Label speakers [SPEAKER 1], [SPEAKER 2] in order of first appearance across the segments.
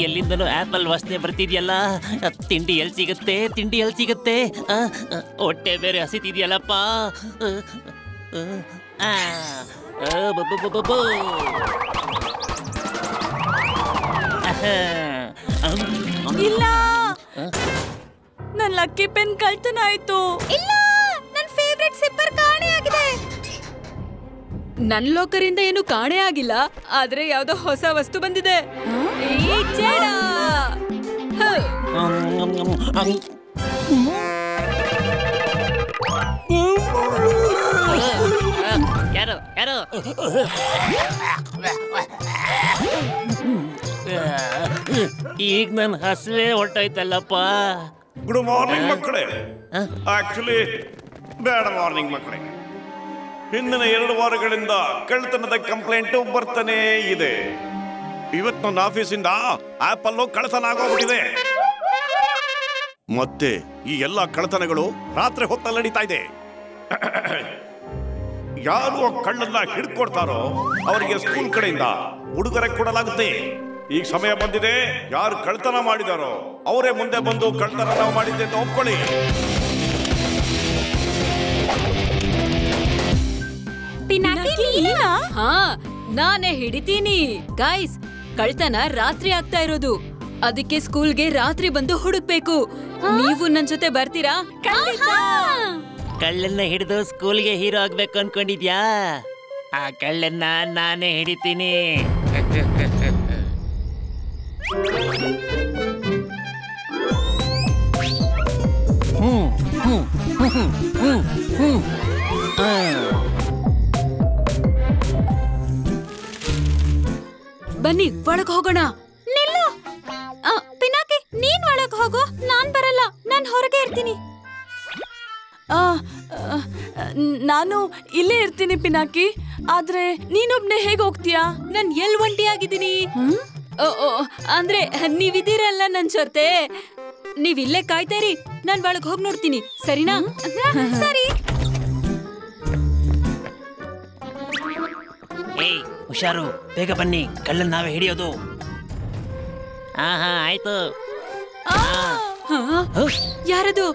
[SPEAKER 1] ಎಲ್ಲಿಂದನೂ apple ವಾಸನೆ ಬರ್ತಿದ್ಯಲ್ಲ. ತಿಂಡಿ ಎಲ್ಲಿ ಸಿಗುತ್ತೆ, ತಿಂಡಿ ಎಲ್ಲಿ ಸಿಗುತ್ತೆ? ಹೊಟ್ಟೆ ಬೇರೆ ಹಸಿತಿದ್ಯಲ್ಲಪ್ಪ.
[SPEAKER 2] ಇಲ್ಲ, ನನ್ ಲಕ್ಕಿ ಪೆನ್ ಕಳ್ತನ ಆಯ್ತು.
[SPEAKER 3] ಇಲ್ಲ, ನನ್ ಫೇವರೇಟ್ ಸಿಪ್ಪರ್ ಕಾಣೆ ಆಗಿದೆ.
[SPEAKER 4] ನನ್ ಲಾಕರಿಂದ ಏನು ಕಾಣೆ ಆಗಿಲ್ಲ, ಆದ್ರೆ ಯಾವ್ದೋ ಹೊಸ ವಸ್ತು ಬಂದಿದೆ.
[SPEAKER 1] ಯಾರು ಯಾರು? ಈಗ ನನ್ ಹಸುವೆ ಹೊರಟೋಯ್ತಲ್ಲಪ್ಪ.
[SPEAKER 5] ಗುಡ್ ಮಾರ್ನಿಂಗ್ ಮಕ್ಕಳೇ. ಆಕ್ಚುಲಿ ಬ್ಯಾಡ್ ಮಾರ್ನಿಂಗ್ ಮಕ್ಕಳೇ. ಹಿಂದಿನ 2 ವಾರಗಳಿಂದ ಕಳ್ಳತನದ ಕಂಪ್ಲೇಂಟ್ ಬರ್ತಾನೆ ಇದೆ. ಇವತ್ತು ನನ್ನ ಆಫೀಸಿಂದ ಆಪಲ್ ಕಳ್ಳತನ ಆಗೋಗ್ಬಿಟ್ಟಿದೆ. ಮತ್ತೆ ಈ ಎಲ್ಲ ಕಳ್ಳತನಗಳು ರಾತ್ರಿ ಹೊತ್ತಲ್ಲಿ ನಡೀತಾ ಇದೆ. ಯಾರು ಕಳ್ಳನ್ನ ಹಿಡ್ಕೊಡ್ತಾರೋ ಅವರಿಗೆ ಸ್ಕೂಲ್ ಕಡೆಯಿಂದ ಉಡುಗೊರೆ ಕೊಡಲಾಗುತ್ತೆ. ಈಗ ಸಮಯ ಬಂದಿದೆ, ಯಾರು ಕಳ್ಳತನ ಮಾಡಿದಾರೋ ಅವರೇ ಮುಂದೆ ಬಂದು ಕಳ್ಳತನ ನಾವು ಮಾಡಿದ್ದೆ ಅಂತ ಒಪ್ಕೊಳ್ಳಿ.
[SPEAKER 4] ಹಾ, ನಾನೇ ಹಿಡಿತೀನಿ. ಗೈಸ್, ಕಳ್ತನ ರಾತ್ರಿ ಆಗ್ತಾ ಇರೋದು, ಅದಕ್ಕೆ ಸ್ಕೂಲ್ಗೆ ರಾತ್ರಿ ಬಂದು ಹುಡುಕ್ಬೇಕು. ನೀವು ನನ್ ಜೊತೆ ಬರ್ತೀರಾ?
[SPEAKER 1] ಕಳ್ಳನ್ನ ಹಿಡಿದು ಸ್ಕೂಲ್ಗೆ ಹೀರೋ ಆಗ್ಬೇಕು ಅನ್ಕೊಂಡಿದ್ಯಾ? ಆ ಕಳ್ಳನ್ನ ನಾನೇ ಹಿಡಿತೀನಿ.
[SPEAKER 4] ಬನ್ನಿ ಒಳಗ್ ಹೋಗೋಣ.
[SPEAKER 3] ನಿಲ್ಲು ಪಿನಾಕಿ, ನೀನ್ ಒಳಗ್ ಹೋಗು. ನಾನ್ ಬರಲ್ಲ, ನಾನ್ ಹೊರಗೆ ಇರ್ತೀನಿ.
[SPEAKER 2] ನಾನು ಇಲ್ಲೇ ಇರ್ತೀನಿ ಪಿನಾಕಿ. ಆದ್ರೆ ನೀನೊಬ್ನೇ ಹೇಗೆ ಹೋಗ್ತೀಯಾ?
[SPEAKER 4] ನಾನ್ ಎಲ್ ಒಂಟಿಯಾಗಿದ್ದೀನಿ. ಅಂದ್ರೆ ನೀವಿದ್ದೀರಲ್ಲ ನನ್ ಜೊತೆ. ನೀವಿಲ್ಲೇ ಕಾಯ್ತಾರಿ, ನಾನ್ ಒಳಗ್ ಹೋಗ್ ನೋಡ್ತೀನಿ, ಸರಿನಾ?
[SPEAKER 3] ಸರಿ.
[SPEAKER 1] ಏಯ್ ಹುಷಾರು, ಬೇಗ ಬನ್ನಿ, ಕಳ್ಳನ್ ನಾವೇ ಹಿಡಿಯೋದು. ಹಾ ಆಯ್ತು.
[SPEAKER 4] ಯಾರದು?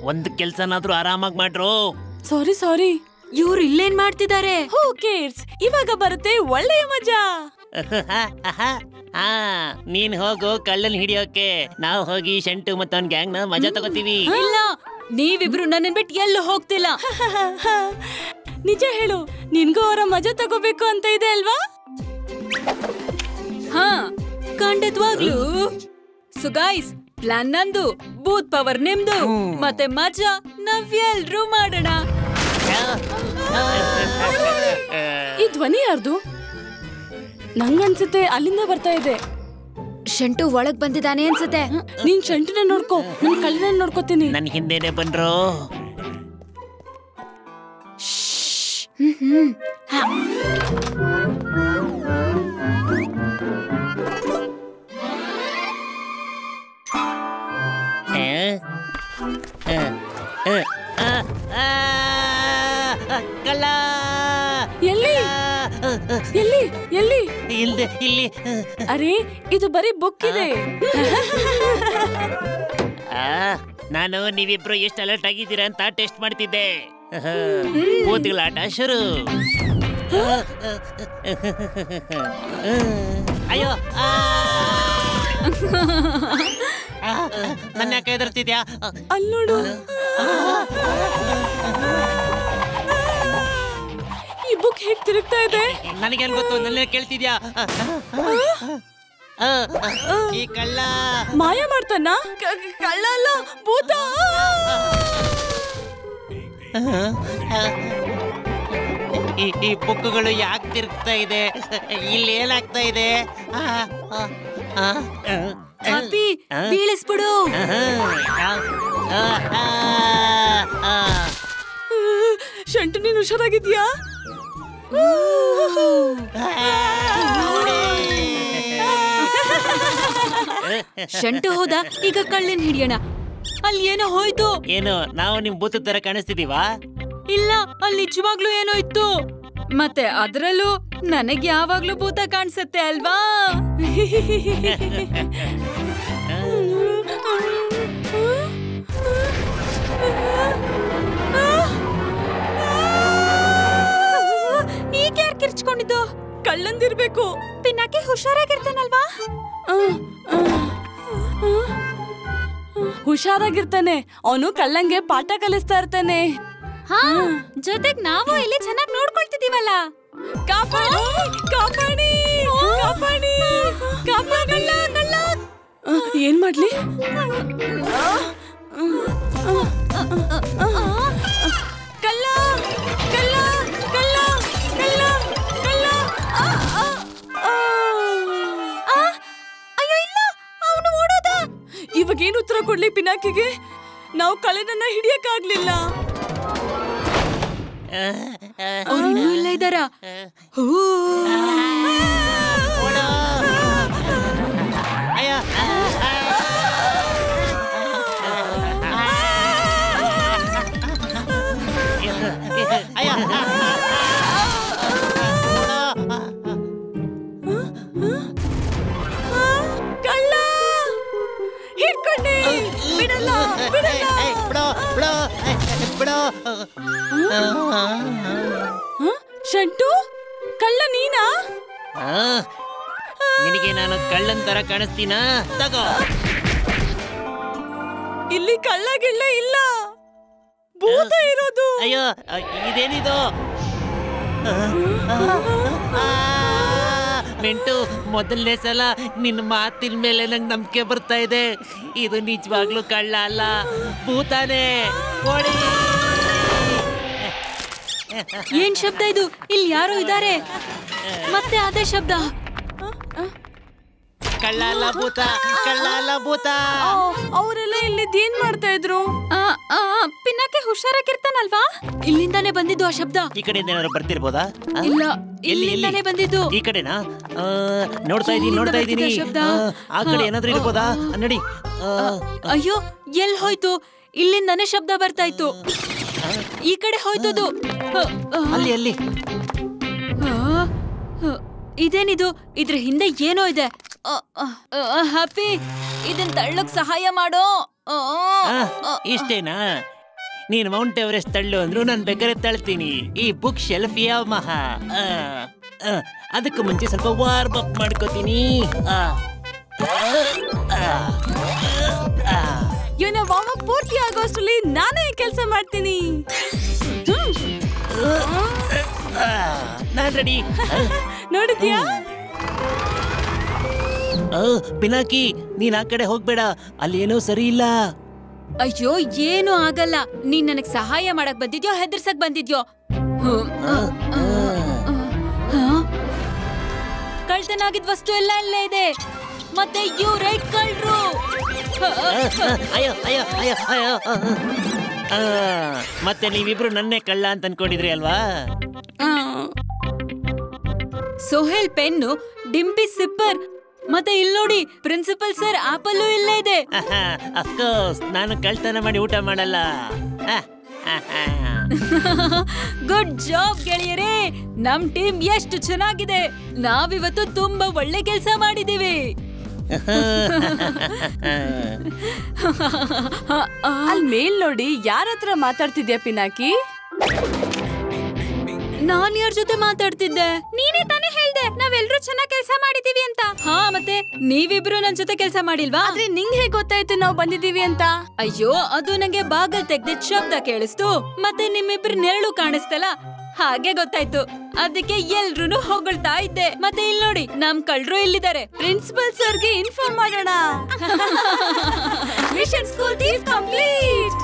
[SPEAKER 1] ಒಂದು ಕೆಲ್ಸನಾದ್ರೂ ಆರಾಮಾಗಿ ಮಾಡ್ರು.
[SPEAKER 2] ಸಾರಿ.
[SPEAKER 4] ಇವ್ರು ಇಲ್ಲೇನ್ ಮಾಡ್ತಿದ್ದಾರೆ?
[SPEAKER 2] ಹೂ ಕೇರ್ಸ್, ಇವಾಗ ಬರುತ್ತೆ ಒಳ್ಳೆಯ ಮಜಾ.
[SPEAKER 1] ನೀನ್ ಹೋಗು ಕಳ್ಳನ್ ಹಿಡಿಯೋಕೆ, ನಾವು ಹೋಗಿ ಶಂಟು ಮತ್ತು ಅವ್ನ ಗ್ಯಾಂಗ್ ನ ಮಜಾ ತಗೋತೀವಿ.
[SPEAKER 4] ಇಲ್ಲ, ನೀವಿಬ್ರು ನನ್ನ ಬಿಟ್ಟು ಎಲ್ಲೂ ಹೋಗ್ತಿಲ್ಲ.
[SPEAKER 2] ನಿಜ ಹೇಳು, ನಿನ್ಗೂ ಅವರ ಮಜಾ ತಗೋಬೇಕು ಅಂತ ಇದೆ ಅಲ್ವಾ?
[SPEAKER 4] ಹಾ, ಖಂಡಿತವಾಗ್ಲೂ. ಸೊ ಗೈಸ್, ಪ್ಲಾನ್ ನಂದು, ಬೂತ್ ಪವರ್ ನಿಮ್ದು, ಮತ್ತೆ ಮಜಾ ನಾವೆಲ್ರೂ ಮಾಡೋಣ.
[SPEAKER 2] ಈ ಧ್ವನಿ ಯಾರ್ದು? ನಂಗನ್ಸುತ್ತೆ ಅಲ್ಲಿಂದ ಬರ್ತಾ ಇದೆ.
[SPEAKER 3] ಶಂಟು ಒಳಗ್ ಬಂದಿದ್ದಾನೆ ಅನ್ಸುತ್ತೆ.
[SPEAKER 2] ನೀನ್ ಶಂಟುನ ನೋಡ್ಕೋ, ನನ್ ಕಳ್ಳನ ನೋಡ್ಕೋತೀನಿ.
[SPEAKER 1] ನನ್ ಹಿಂದೆನೆ ಬಂದ್ರು. ಕಳ್ಳ
[SPEAKER 2] ಎಲ್ಲಿ ಎಲ್ಲಿ ಎಲ್ಲಿ?
[SPEAKER 1] ಇಲ್ದೆ ಇಲ್ಲಿ.
[SPEAKER 2] ಅರೆ, ಇದು ಬರೀ ಬುಕ್ ಇದೆ.
[SPEAKER 1] ನಾನು ನೀವಿಬ್ರು ಎಷ್ಟು ಅಲರ್ಟ್ ಆಗಿದ್ದೀರಾ ಅಂತ ಟೆಸ್ಟ್ ಮಾಡ್ತಿದ್ದೆ. ಕೂತ್ಗಳ ಆಟ ಶುರು. ಅಯ್ಯೋ, ನನ್ನ ಯಾಕೆ ಎದುರ್ತಿದ್ಯಾ?
[SPEAKER 2] ಅಲ್ಲಿ ನೋಡು, ಈ ಬುಕ್ ಹೇಗ್ ತಿರುಗ್ತಾ ಇದೆ.
[SPEAKER 1] ನನಗೇನ್ ಗೊತ್ತು, ನನ್ನ ಕೇಳ್ತಿದ್ಯಾ? ಈ ಕಳ್ಳ
[SPEAKER 2] ಮಾಯ ಮಾಡ್ತಾನ? ಕಳ್ಳ ಅಲ್ಲ, ಭೂತ.
[SPEAKER 1] ಈ ಬುಕ್ಗಳು ಯಾಕೆ ತಿರುಗ್ತಾ ಇದೆ? ಇಲ್ಲಿ ಏನಾಗ್ತಾ ಇದೆ?
[SPEAKER 4] ಹ್ಯಾಪಿ, ಬೀಳಿಸ್ಬಿಡು.
[SPEAKER 2] ಶಂಟು, ನೀನು ಹುಷಾರಾಗಿದ್ಯಾ?
[SPEAKER 4] ಶಂಟು ಹೋದ, ಈಗ ಕಳ್ಳನ್ ಹಿಡಿಯೋಣ. ಅಲ್ಲಿ ಏನೋ ಹೋಯ್ತು.
[SPEAKER 1] ಏನು, ನಾವು ನಿಮ್ ಬೂತ್ ತರ ಕಾಣಿಸ್ತಿದೀವಾ?
[SPEAKER 4] ಇಲ್ಲ, ಅಲ್ಲಿ ನಿಜವಾಗ್ಲೂ ಏನೋ ಇತ್ತು. ಮತ್ತೆ ಅದ್ರಲ್ಲೂ ನನಗ್ ಯಾವಾಗ್ಲೂ ಭೂತ ಕಾಣಿಸುತ್ತೆ ಅಲ್ವಾ? ಈಗ ಯಾರು ಕಿರ್ಚ್ಕೊಂಡಿದ್ದು?
[SPEAKER 2] ಕಳ್ಳಂದಿರ್ಬೇಕು.
[SPEAKER 3] ಪಿನಾಕಿ ಹುಷಾರಾಗಿರ್ತಾನಲ್ವಾ?
[SPEAKER 2] ಹುಷಾರಾಗಿರ್ತಾನೆ. ಅವನು ಕಳ್ಳಂಗೆ ಪಾಠ ಕಲಿಸ್ತಾ ಇರ್ತಾನೆ.
[SPEAKER 3] ಹಾ, ಜೊತೆಗ್ ನಾವು ಇಲ್ಲಿ ಚೆನ್ನಾಗಿ ನೋಡ್ಕೊಳ್ತಿದೀವಲ್ಲ.
[SPEAKER 2] ಕಾಪಾಡಿ ಕಾಪಾಡಿ ಕಾಪಾಡಿ ಕಾಪಾಡಿ. ಏನ್ ಮಾಡ್ಲಿ? ಕಳ್ಳ ಕಳ್ಳ ಕಳ್ಳ ಕಳ್ಳ ಕಳ್ಳ.
[SPEAKER 3] ಅಯ್ಯೋ ಇಲ್ಲ, ಅವನು ಓಡೋದ.
[SPEAKER 2] ಇವಾಗೇನು ಉತ್ತರ ಕೊಡ್ಲಿ ಪಿನಾಕಿಗೆ? ನಾವು ಕಳ್ಳನನ್ನ ಹಿಡಿಯಕ್ಕಾಗ್ಲಿಲ್ಲ.
[SPEAKER 4] ಅವ್ರು ಇನ್ನೂ ಇಲ್ಲ ಇದ್ದಾರ?
[SPEAKER 2] ಕಳ್ಳ ಹಿಡ್ಕೊಂಡೆ. ಬಿಡಲ್ಲ ಬಿಡಲ್ಲ. ಶಂಟು, ಕಳ್ಳ ನೀನಾ?
[SPEAKER 1] ನಿನಗೆ ನಾನು ಕಳ್ಳನ್ ತರ ಕಾಣಿಸ್ತೀನಾ? ತಗೋ.
[SPEAKER 2] ಇಲ್ಲಿ ಕಳ್ಳ ಗಿಳ್ಳ ಇಲ್ಲ, ಭೂತ ಇರೋದು.
[SPEAKER 1] ಅಯ್ಯೋ, ಇದೇನಿದು? ಮಿಂಟು, ಮೊದಲನೇ ಸಲ ನಿನ್ನ ಮಾತಿನ ಮೇಲೆ ನಂಗೆ ನಂಬಿಕೆ ಬರ್ತಾ ಇದೆ. ಇದು ನಿಜವಾಗ್ಲೂ ಕಳ್ಳ ಅಲ್ಲ, ಭೂತಾನೇ. ಓಡಿ.
[SPEAKER 4] ಏನ್ ಶಬ್ದ ಇದು? ಇಲ್ಲಿ ಯಾರೋ ಇದ್ದಾರೆ. ಮತ್ತೆ ಅದೇ ಶಬ್ದ.
[SPEAKER 1] ಕಳ್ಳ ಅಲ್ಲ ಭೂತ, ಕಳ್ಳ ಅಲ್ಲ ಭೂತ.
[SPEAKER 2] ಅವರೆಲ್ಲ ಇಲ್ಲಿದ್ದೇನ್ ಮಾಡ್ತಾ ಇದ್ರು?
[SPEAKER 3] ಪಿನಾಕಿ ಹುಷಾರಾಗಿರ್ತಾನಲ್ವಾ?
[SPEAKER 4] ಇಲ್ಲಿಂದಾನೇ ಬಂದಿದ್ದು ಆ ಶಬ್ದ.
[SPEAKER 1] ಈ ಕಡೆಯಿಂದ ಏನಾದ್ರು ಬರ್ತಿರ್ಬೋದಾ?
[SPEAKER 4] ಇಲ್ಲ, ಇಲ್ಲಿಂದಾನೇ ಬಂದಿದ್ದು.
[SPEAKER 1] ಈ ಕಡೆನಾ? ನೋಡ್ತಾ ಇದ್ದೀನಿ. ಆ ಕಡೆ ಏನಾದ್ರು ಇರ್ಬೋದಾ? ನಡಿ.
[SPEAKER 4] ಅಯ್ಯೋ, ಎಲ್ ಹೋಯ್ತು? ಇಲ್ಲಿಂದಾನೇ ಶಬ್ದ ಬರ್ತಾ ಇತ್ತು. ಈ ಕಡೆ ಹೋಯ್ತದು.
[SPEAKER 1] ಅಲ್ಲಿ
[SPEAKER 4] ಇದೇನಿದು? ಇದ್ರ ಹಿಂದೆ ಏನೋ ಇದೆ. ಹ್ಯಾಪಿ, ಇದನ್ ತಳ್ಳಕ್ ಸಹಾಯ ಮಾಡೋ.
[SPEAKER 1] ಇಷ್ಟೇನಾ? ನೀನ್ ಮೌಂಟ್ ಎವರೆಸ್ಟ್ ತಳ್ಳು ಅಂದ್ರು ನಾನು ಬೇಕಾದ್ರೆ ತಳ್ತೀನಿ. ಈ ಬುಕ್ ಶೆಲ್ಫ್ ಯಾವ ಮಹಾ. ಅದಕ್ಕೂ ಮುಂಚೆ ಸ್ವಲ್ಪ ವಾರ್ಮ್ ಅಪ್ ಮಾಡ್ಕೋತೀನಿ.
[SPEAKER 2] ಇವನ ವಾರ್ಮ್ ಅಪ್ ಪೂರ್ತಿ ಆಗೋಷ್ಟರಲ್ಲಿ ನಾನೇ ಕೆಲಸ ಮಾಡ್ತೀನಿ.
[SPEAKER 1] ನಾನ್ ರೆಡಿ.
[SPEAKER 2] ನೋಡಿದ್ಯಾ?
[SPEAKER 1] ಪಿನಾಕಿ, ನೀನ್ ಆ ಕಡೆ ಹೋಗ್ಬೇಡ, ಅಲ್ಲಿ ಏನೋ ಸರಿ ಇಲ್ಲ.
[SPEAKER 4] ಅಯ್ಯೋ, ಏನು ಆಗಲ್ಲ. ನೀನ್ ನನಗ್ ಸಹಾಯ ಮಾಡಕ್ ಬಂದಿದ್ಯೋ ಹೆದರ್ಸಕ್ ಬಂದಿದ್ಯೋ? ಕಳ್ತನಾಗಿದ್ ವಸ್ತು ಎಲ್ಲ ಇಲ್ಲೇ ಇದೆ. ಮತ್ತೆ ಇವ್ರೇ ಕಳ್ರು.
[SPEAKER 1] ಅಯ್ಯೋ ಅಯ್ಯೋ ಅಯ್ಯೋ ಅಯ್ಯೋ. ಮತ್ತೆ ನೀವಿಬ್ರು ನನ್ನೇ ಕಳ್ಳ ಅಂತ ಅನ್ಕೊಂಡಿದ್ರಿ ಅಲ್ವಾ?
[SPEAKER 4] ಸೋಹೆಲ್ ಪೆನ್ನು, ಡಿಂಪಿ ಸಿಪ್ಪರ್, ಮತ್ತೆ ಇಲ್ಲಿ ನೋಡಿ ಪ್ರಿನ್ಸಿಪಲ್ ಸರ್ ಆಪಲ್ ಇಲ್ಲೇ ಇದೆ.
[SPEAKER 1] ಅಫ್ಕೋರ್ಸ್, ನಾನು ಕಳ್ತನ ಮಾಡಿ ಊಟ ಮಾಡಲ್ಲ.
[SPEAKER 4] ಗುಡ್ ಜಾಬ್ ಗೆಳೆಯರೇ. ನಮ್ ಟೀಮ್ ಎಷ್ಟು ಚೆನ್ನಾಗಿದೆ. ನಾವಿವತ್ತು ತುಂಬಾ ಒಳ್ಳೆ ಕೆಲಸ ಮಾಡಿದೀವಿ.
[SPEAKER 2] ಅಲ್ಲಿ ಮೇಲ್ ನೋಡಿ, ಯಾರ ಹತ್ರ ಮಾತಾಡ್ತಿದ್ಯಾ ಪಿನಾಕಿ?
[SPEAKER 4] ನಾನ್ ಯಾರ ಜೊತೆ ಮಾತಾಡ್ತಿದ್ದೆ?
[SPEAKER 3] ನೀನೇ ತಾನೇ ಹೇಳ್ದೆ ನಾವೆಲ್ಲರೂ ಚೆನ್ನಾಗಿ ಕೆಲಸ ಮಾಡಿದೀವಿ ಅಂತ.
[SPEAKER 4] ಹಾ, ಮತ್ತೆ ನೀವಿಬ್ರು ನನ್ ಜೊತೆ ಕೆಲಸ ಮಾಡಿಲ್ವಾ?
[SPEAKER 2] ಆದ್ರೆ ನಿಂಗ್ ಹೇಗ್ ಗೊತ್ತಾಯ್ತು ನಾವು ಬಂದಿದೀವಿ ಅಂತ?
[SPEAKER 4] ಅಯ್ಯೋ, ಅದು ನಂಗೆ ಬಾಗಲ್ ತೆಗ್ದಿದ್ ಶಬ್ದ ಕೇಳಿಸ್ತು. ಮತ್ತೆ ನಿಮ್ಮಿಬ್ರು ನೆರಳು ಕಾಣಿಸ್ತಲ್ಲ, ಹಾಗೆ ಗೊತ್ತಾಯ್ತು. ಅದಕ್ಕೆ ಎಲ್ರು ಹೊಗಳ್ತಾ ಇದ್ದೆ. ಮತ್ತೆ ಇಲ್ಲಿ ನೋಡಿ, ನಮ್ ಕಳ್ರು ಇಲ್ಲಿದ್ದಾರೆ.
[SPEAKER 2] ಪ್ರಿನ್ಸಿಪಲ್ ಸರ್ಗೆ ಇನ್ಫಾರ್ಮ್ ಮಾಡೋಣ. Mission school is complete.